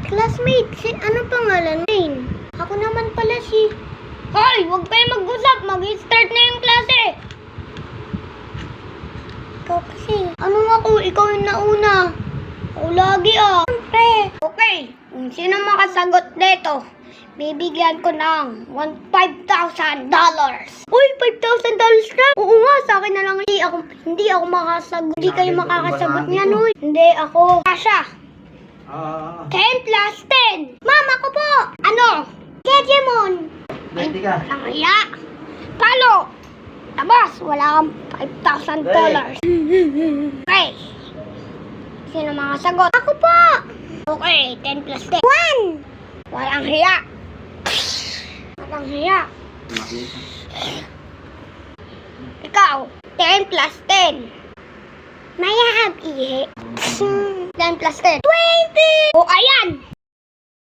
classmate, ano pangalan? Rain. Ako naman pala si... Hoy! Huwag kayo mag-usap! Mag-start na yung klase! Ikaw kasi. Anong ako? Ikaw yung nauna. Ako lagi Siyempre. Okay. Sino makasagot dito? Bibigyan ko ng $5,000. Uy, $5,000 na? Oo nga, sa akin na lang. Hindi ako makasagot. Hindi kayo makakasagot niyan, uy. Hindi ako. Kasha. 10 plus 10. Mama ko po. Ano? Jejemon. Ready ka? Ang iya. Palo. Tabas, wala kang $5,000. Okay. Sino makasagot? Ako po. Okay, 10 plus 10. 1. Walang hiya. Walang hiya. Ikaw, 10 plus 10. May have ihi. 10 plus 10. 20!